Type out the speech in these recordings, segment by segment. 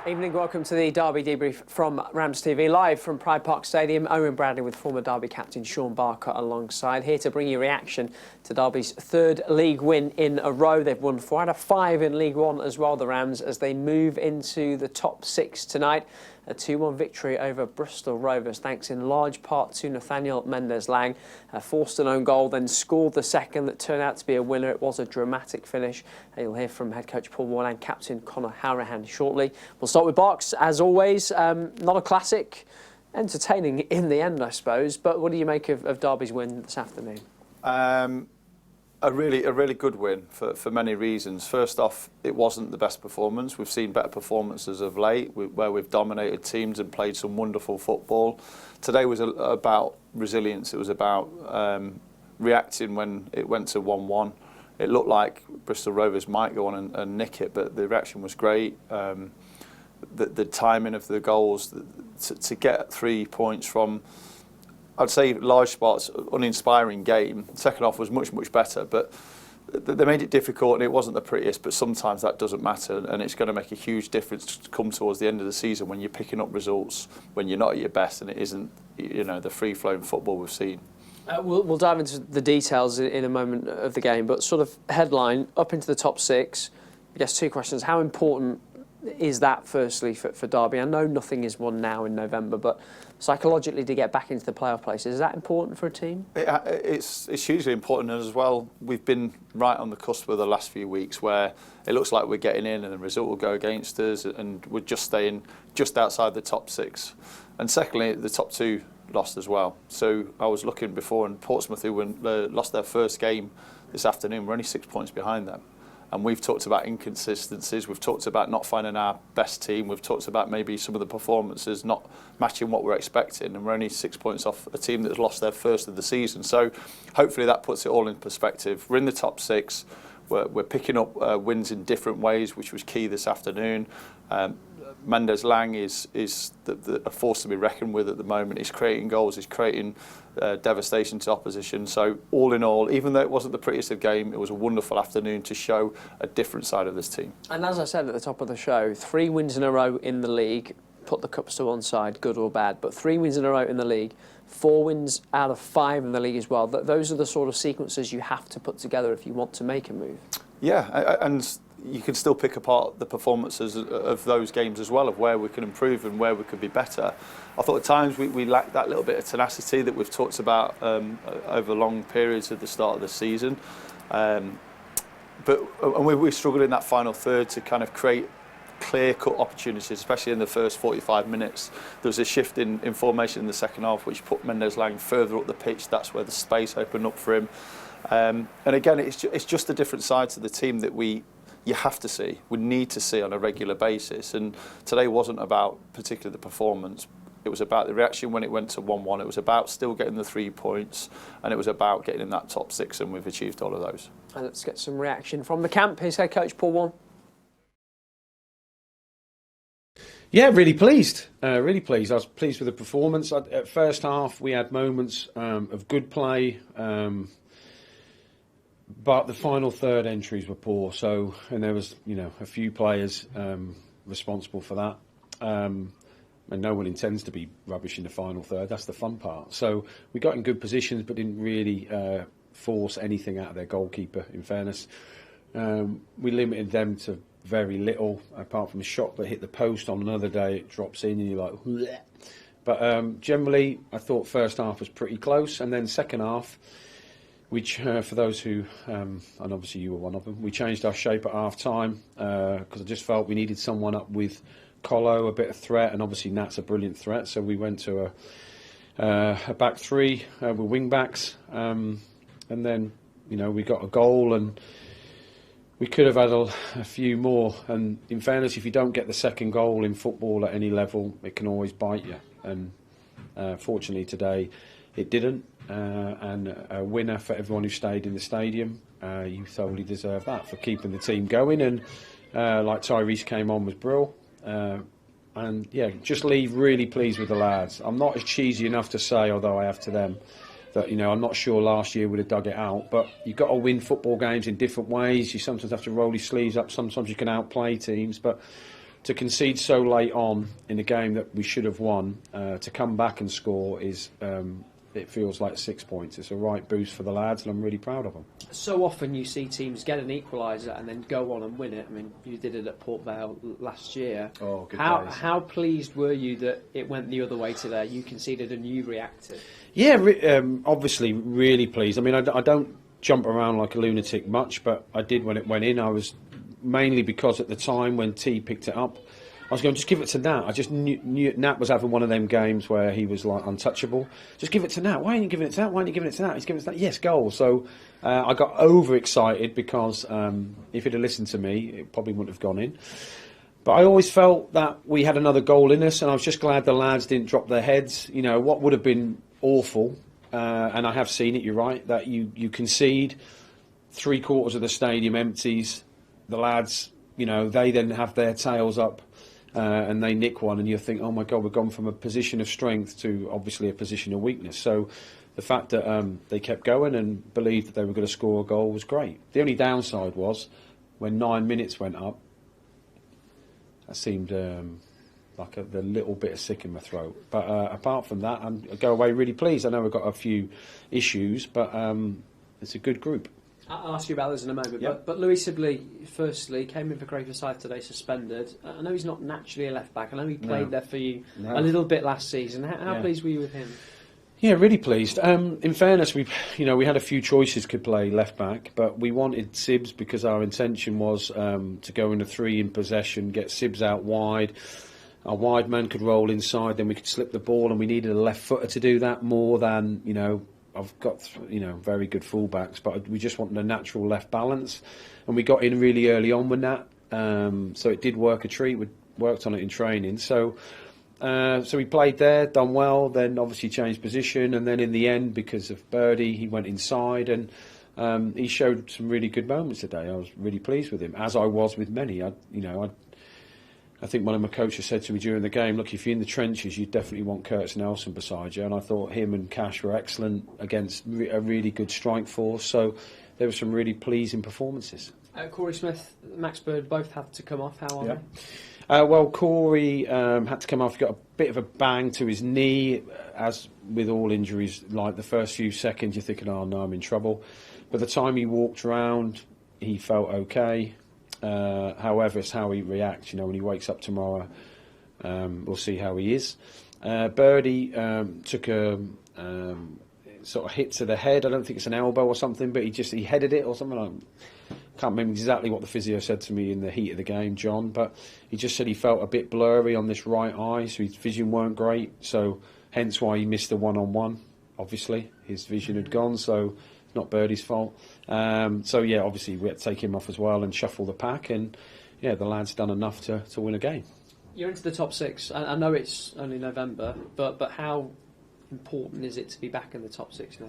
Evening, welcome to the Derby debrief from RamsTV, live from Pride Park Stadium. Owen Bradley with former Derby captain Shaun alongside, here to bring you reaction to Derby's third league win in a row. They've won 4 out of 5 in League One as well, the Rams, as they move into the top 6 tonight. A 2-1 victory over Bristol Rovers, thanks in large part to Nathaniel Mendez-Laing. Forced an own goal, then scored the second that turned out to be a winner. It was a dramatic finish. You'll hear from head coach Paul Warne and captain Conor Hourihane shortly. We'll start with box, as always. Not a classic, entertaining in the end, I suppose. But what do you make of Derby's win this afternoon? A really good win for many reasons. First off, it wasn't the best performance. We've seen better performances of late where we've dominated teams and played some wonderful football. Today was about resilience. It was about reacting when it went to 1-1. It looked like Bristol Rovers might go on and nick it, but the reaction was great. The timing of the goals, to get 3 points from, I'd say, large spots, uninspiring game. The second half was much better, but they made it difficult and it wasn't the prettiest, but sometimes that doesn't matter, and it's going to make a huge difference to come towards the end of the season when you're picking up results, when you're not at your best, and it isn't, you know, the free-flowing football we've seen. We'll dive into the details in a moment of the game, but sort of headline, up into the top 6, I guess 2 questions. How important is that, firstly, for Derby? I know nothing is won now in November, but psychologically to get back into the playoff places, is that important for a team? It's hugely important as well. We've been right on the cusp of the last few weeks where it looks like we're getting in and the result will go against us and we're just staying just outside the top 6. And secondly, the top 2 lost as well. So I was looking before, and Portsmouth, who lost their first game this afternoon, we're only 6 points behind them. And we've talked about inconsistencies, we've talked about not finding our best team, we've talked about maybe some of the performances not matching what we're expecting, and we're only 6 points off a team that's lost their first of the season. So hopefully that puts it all in perspective. We're in the top 6, we're picking up wins in different ways, which was key this afternoon. Mendez-Laing is a force to be reckoned with at the moment. He's creating goals, he's creating devastation to opposition. So all in all, even though it wasn't the prettiest of game, it was a wonderful afternoon to show a different side of this team. And as I said at the top of the show, 3 wins in a row in the league. Put the cups to one side, good or bad, but 3 wins in a row in the league, 4 wins out of 5 in the league as well. Those are the sort of sequences you have to put together if you want to make a move. Yeah, and you can still pick apart the performances of those games as well, of where we can improve and where we could be better. I thought at times we lacked that little bit of tenacity that we've talked about over long periods at the start of the season. But we struggled in that final third to kind of create clear-cut opportunities, especially in the first 45 minutes. There was a shift in formation in the second half, which put Mendez-Laing further up the pitch. That's where the space opened up for him. And again, it's just a different side to the team that you have to see, we need to see on a regular basis. And today wasn't about particularly the performance. It was about the reaction when it went to 1-1. It was about still getting the 3 points, and it was about getting in that top 6, and we've achieved all of those. And let's get some reaction from the camp. Here's head coach Paul Warne. Yeah, really pleased. Really pleased. I was pleased with the performance. At first half, we had moments of good play. But the final third entries were poor, and there was, a few players responsible for that. And no one intends to be rubbish in the final third. That's the fun part. So we got in good positions, but didn't really force anything out of their goalkeeper, in fairness. We limited them to very little, apart from a shot that hit the post. On another day, it drops in and you're like, bleh. But generally, I thought first half was pretty close, and then second half, which for those who, and obviously you were one of them, we changed our shape at half-time because I just felt we needed someone up with Colo, a bit of threat, and obviously Nat's a brilliant threat, so we went to a back 3 with wing-backs, and then, we got a goal, and we could have had a few more, and in fairness, if you don't get the second goal in football at any level, it can always bite you, and fortunately today it didn't. And a winner for everyone who stayed in the stadium. You thoroughly deserve that for keeping the team going. And like Tyrese came on was brilliant. And yeah, just leave really pleased with the lads. I'm not as cheesy enough to say, although I have to them, that I'm not sure last year would have dug it out. But you've got to win football games in different ways. You sometimes have to roll your sleeves up. Sometimes you can outplay teams. But to concede so late on in a game that we should have won, to come back and score is, it feels like 6 points. It's a right boost for the lads, and I'm really proud of them. So often you see teams get an equaliser and then go on and win it. I mean, you did it at Port Vale last year. Oh, good days. How pleased were you that it went the other way today? You conceded and you reacted. Yeah, obviously really pleased. I mean, I don't jump around like a lunatic much, but I did when it went in. I was mainly because at the time when T picked it up, I was going, just give it to Nat. I just knew Nat was having one of them games where he was like untouchable. Just give it to Nat. Why aren't you giving it to Nat? Why aren't you giving it to Nat? He's giving it to Nat. Yes, goal. So I got overexcited because if he'd have listened to me, it probably wouldn't have gone in. But I always felt that we had another goal in us, and I was just glad the lads didn't drop their heads. You know, what would have been awful, and I have seen it, you're right, that you concede, 3/4 of the stadium empties, the lads, you know, they then have their tails up, and they nick one, and you think, oh my God, we've gone from a position of strength to obviously a position of weakness. So the fact that they kept going and believed that they were going to score a goal was great. The only downside was when 9 minutes went up, that seemed like the little bit of sick in my throat. But apart from that, I go away really pleased. I know we've got a few issues, but it's a good group. I'll ask you about this in a moment, Yep. but Louis Sibley, firstly, came in for Craven Side today, suspended. I know he's not naturally a left-back. I know he played there for you a little bit last season. How pleased were you with him? Yeah, really pleased. In fairness, we had a few choices could play left-back, but we wanted Sibs because our intention was to go into 3 in possession, get Sibs out wide. Our wide man could roll inside, then we could slip the ball, and we needed a left footer to do that more than, I've got, very good fullbacks, but we just wanted a natural left balance, and we got in really early on with that, so it did work a treat. We worked on it in training, so we played there, done well, then obviously changed position, and then in the end, because of Birdie, he went inside, and he showed some really good moments today. I was really pleased with him, as I was with many. I think one of my coaches said to me during the game, look, if you're in the trenches, you definitely want Curtis Nelson beside you. And I thought him and Cash were excellent against a really good strike force. So there were some really pleasing performances. Corey Smith, Max Bird both had to come off. How are they? Well, Corey had to come off. He got a bit of a bang to his knee. As with all injuries, like the first few seconds, you're thinking, oh, no, I'm in trouble. By the time he walked around, he felt okay. However, it's how he reacts. When he wakes up tomorrow, we'll see how he is. Birdie took a sort of hit to the head. I don't think it's an elbow or something, but he headed it or something. I can't remember exactly what the physio said to me in the heat of the game, John, but he just said he felt a bit blurry on this right eye, so his vision weren't great. So hence why he missed the one-on-one. Obviously, his vision had gone, so it's not Birdie's fault. Obviously we had to take him off as well and shuffle the pack, and the lad's done enough to win a game. You're into the top 6. I know it's only November, but how important is it to be back in the top 6 now?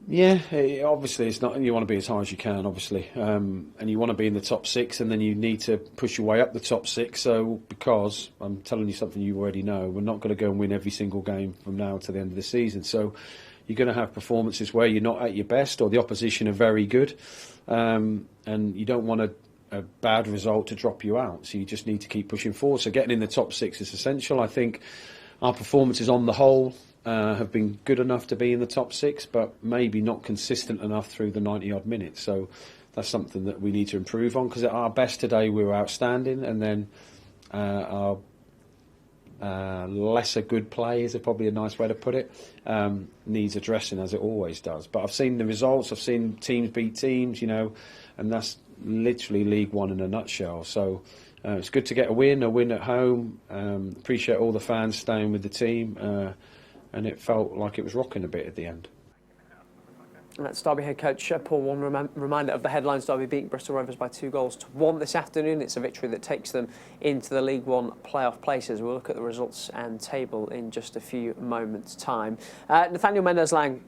Yeah, obviously it's not. You want to be as high as you can, obviously, and you want to be in the top 6, and then you need to push your way up the top 6. So, because I'm telling you something you already know, we're not going to go and win every single game from now to the end of the season. So, you're going to have performances where you're not at your best, or the opposition are very good, and you don't want a bad result to drop you out. So you just need to keep pushing forward. So getting in the top 6 is essential. I think our performances on the whole have been good enough to be in the top 6, but maybe not consistent enough through the 90-odd minutes. So that's something that we need to improve on, because at our best today we were outstanding, and then our lesser good play is probably a nice way to put it, needs addressing, as it always does. But I've seen the results, I've seen teams beat teams, and that's literally League One in a nutshell. So it's good to get a win at home. Appreciate all the fans staying with the team, and it felt like it was rocking a bit at the end. And that's Derby head coach Paul Warne. Reminder of the headlines: Derby beating Bristol Rovers by 2-1 this afternoon. It's a victory that takes them into the League One playoff places. We'll look at the results and table in just a few moments' time. Nathaniel Mendez-Lang,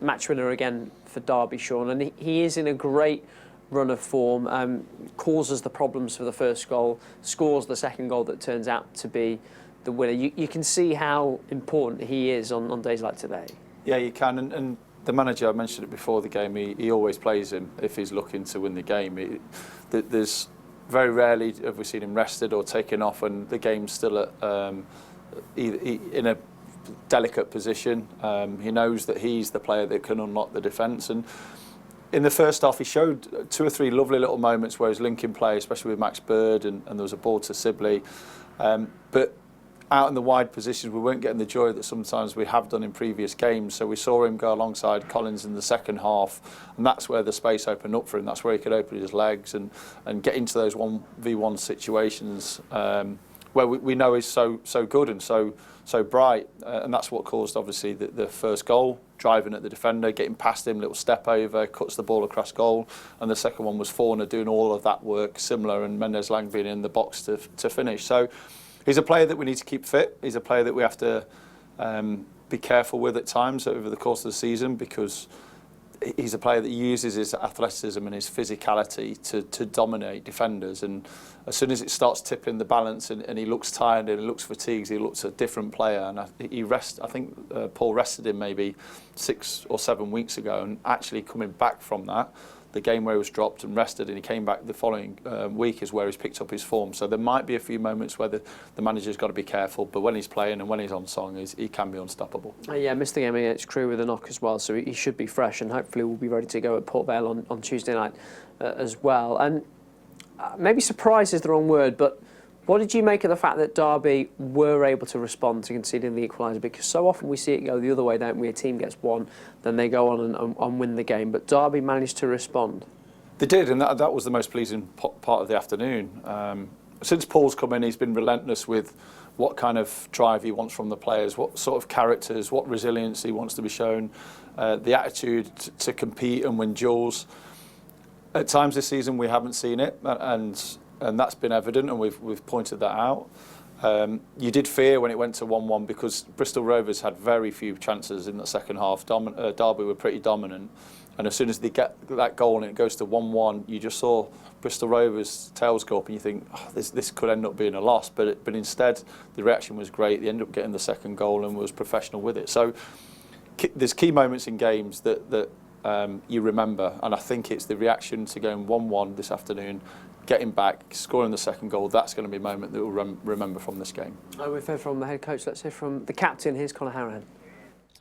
match winner again for Derby, Shaun, and he is in a great run of form. Causes the problems for the first goal, scores the second goal that turns out to be the winner. You can see how important he is on days like today. Yeah, you can, and the manager, I mentioned it before the game, he always plays him if he's looking to win the game. There's very rarely have we seen him rested or taken off when the game's still at, in a delicate position. He knows that he's the player that can unlock the defence, and in the first half he showed 2 or 3 lovely little moments where he's linking play, especially with Max Bird, and there was a ball to Sibley, but out in the wide positions we weren't getting the joy that sometimes we have done in previous games. So we saw him go alongside Collins in the second half, and that's where the space opened up for him. That's where he could open his legs and get into those 1v1 situations where we know he's so good and so bright, and that's what caused obviously the first goal, driving at the defender, getting past him, little step over, cuts the ball across goal, and the second one was Warne doing all of that work similar, and Mendes-Lang being in the box to finish. So he's a player that we need to keep fit. He's a player that we have to be careful with at times over the course of the season, because he's a player that uses his athleticism and his physicality to dominate defenders, and as soon as it starts tipping the balance and he looks tired and he looks fatigued, he looks a different player. And I think Paul rested him maybe 6 or 7 weeks ago, and actually coming back from that, the game where he was dropped and rested and he came back the following week is where he's picked up his form. So there might be a few moments where the manager's got to be careful, but when he's playing and when he's on song, he can be unstoppable. Yeah, missed the game against Crewe with a knock as well, so he should be fresh, and hopefully we'll be ready to go at Port Vale on Tuesday night as well. And maybe surprise is the wrong word, but what did you make of the fact that Derby were able to respond to conceding the equaliser? Because so often we see it go the other way, don't we? A team gets one, then they go on and win the game. But Derby managed to respond. They did, and that was the most pleasing part of the afternoon. Since Paul's come in, he's been relentless with what kind of drive he wants from the players, what sort of characters, what resilience he wants to be shown, the attitude to compete and win duels. At times this season we haven't seen it, and that's been evident, and we've pointed that out. You did fear when it went to 1-1 because Bristol Rovers had very few chances in the second half. Derby were pretty dominant, and as soon as they get that goal and it goes to 1-1, you just saw Bristol Rovers' tails go up, and you think, oh, this could end up being a loss. But instead, the reaction was great. They ended up getting the second goal and was professional with it. So there's key moments in games that you remember, and I think it's the reaction to going 1-1 this afternoon, getting back, scoring the second goal. That's going to be a moment that we'll remember from this game. We've heard from the head coach. Let's hear from the captain. Here's Conor Hourihane.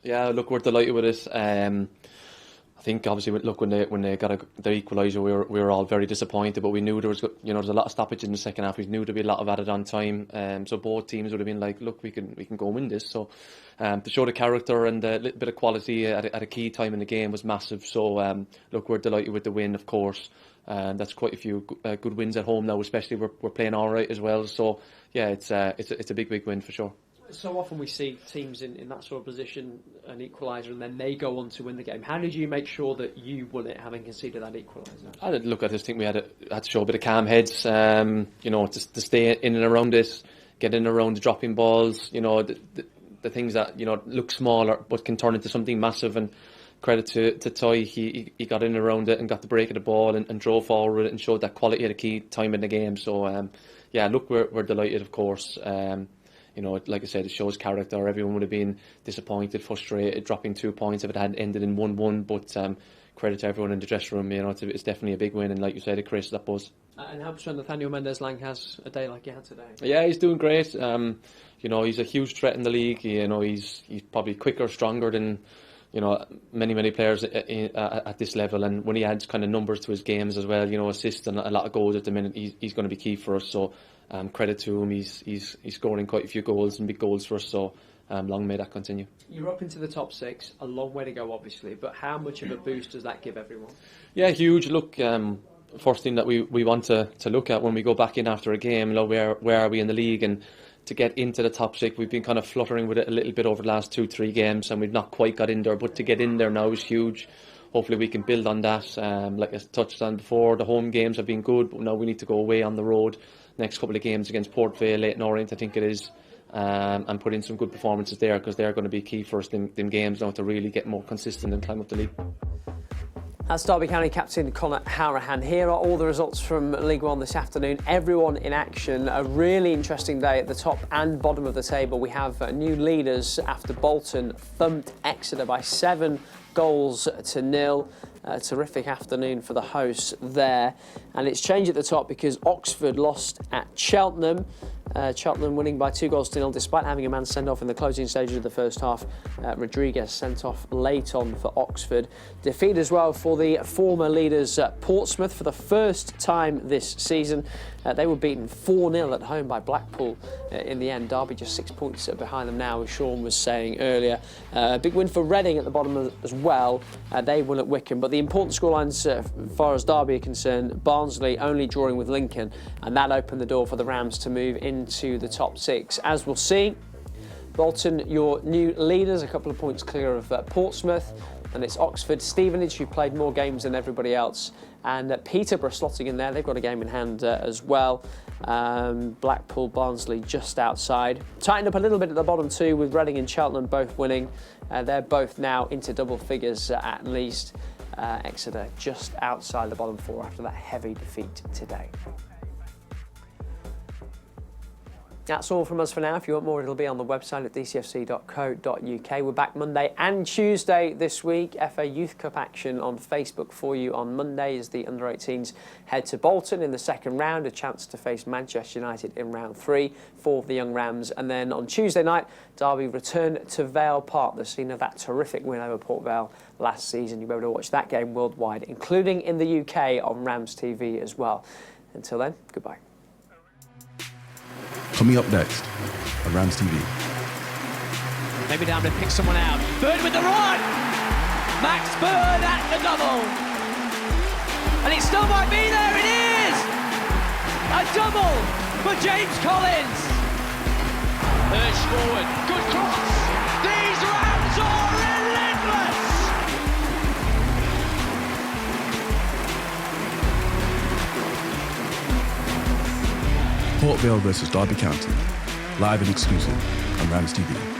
Yeah, look, we're delighted with it. I think obviously, look, when they got their equaliser, we were all very disappointed, but we knew there was a lot of stoppage in the second half. We knew there'd be a lot of added on time. So both teams would have been like, look, we can go and win this. So to show the character and a little bit of quality at a key time in the game was massive. So look, we're delighted with the win, of course. That's quite a few good wins at home now, especially we're playing all right as well. So yeah, it's a big win for sure. So often we see teams in that sort of position, an equaliser, and then they go on to win the game. How did you make sure that you won it, having conceded that equaliser? I just think we had to show a bit of calm heads, to stay in and around it, get in and around the dropping balls, the things that look small but can turn into something massive. And credit to Ty, he got in and around it and got the break of the ball and drove forward and showed that quality at a key time in the game. So yeah, look, we're delighted, of course. Like I said, it shows character. Everyone would have been disappointed, frustrated, dropping 2 points if it had ended in 1-1. But credit to everyone in the dressing room. It's definitely a big win, and like you said, it creates that buzz. And helps when Nathaniel Mendes-Lang has a day like he had today. Yeah, he's doing great. He's a huge threat in the league. He's probably quicker, stronger than many players at this level. And when he adds kind of numbers to his games as well, assists and a lot of goals at the minute, he's going to be key for us. So credit to him. He's scoring quite a few goals and big goals for us. So long may that continue. You're up into the top 6, a long way to go obviously, but how much of a boost does that give everyone? Yeah, huge. Look, first thing that we want to look at when we go back in after a game, where are we in the league, and to get into the top 6, we've been kind of fluttering with it a little bit over the last 2-3 games, and we've not quite got in there, but to get in there now is huge. Hopefully we can build on that. Like I touched on before, the home games have been good, but now we need to go away on the road next couple of games against Port Vale, Leyton Orient, I think it is, and put in some good performances there, because they're going to be key for us in games now to really get more consistent and climb up the league. That's Derby County captain Conor Hourihane. Here are all the results from League One this afternoon. Everyone in action. A really interesting day at the top and bottom of the table. We have new leaders after Bolton thumped Exeter by 7 goals to 0. A terrific afternoon for the hosts there. And it's changed at the top because Oxford lost at Cheltenham. Cheltenham winning by 2-0 despite having a man sent off in the closing stages of the first half. Rodriguez sent off late on for Oxford. Defeat as well for the former leaders Portsmouth for the first time this season. They were beaten 4-0 at home by Blackpool in the end. Derby just 6 points behind them now, as Shaun was saying earlier. Big win for Reading at the bottom as well. They won at Wycombe. But the important scorelines as far as Derby are concerned, Barnsley only drawing with Lincoln, and that opened the door for the Rams to move into the top 6. As we'll see, Bolton, your new leaders, a couple of points clear of Portsmouth, and it's Oxford Stevenage, who played more games than everybody else, and Peterborough slotting in there. They've got a game in hand as well. Blackpool, Barnsley just outside. Tightened up a little bit at the bottom too, with Reading and Cheltenham both winning. They're both now into double figures at least. Exeter just outside the bottom 4 after that heavy defeat today. That's all from us for now. If you want more, it'll be on the website at dcfc.co.uk. We're back Monday and Tuesday this week. FA Youth Cup action on Facebook for you on Monday as the under-18s head to Bolton in the second round, a chance to face Manchester United in round 3 for the Young Rams. And then on Tuesday night, Derby return to Vale Park, the scene of that terrific win over Port Vale last season. You'll be able to watch that game worldwide, including in the UK on RamsTV as well. Until then, goodbye. Coming up next on RamsTV. Maybe down to pick someone out. Bird with the run! Max Bird at the double! And it still might be there, it is! A double for James Collins! Hirsch forward, good cross! These Rams are relentless! Port Vale versus Derby County, live and exclusive on RamsTV.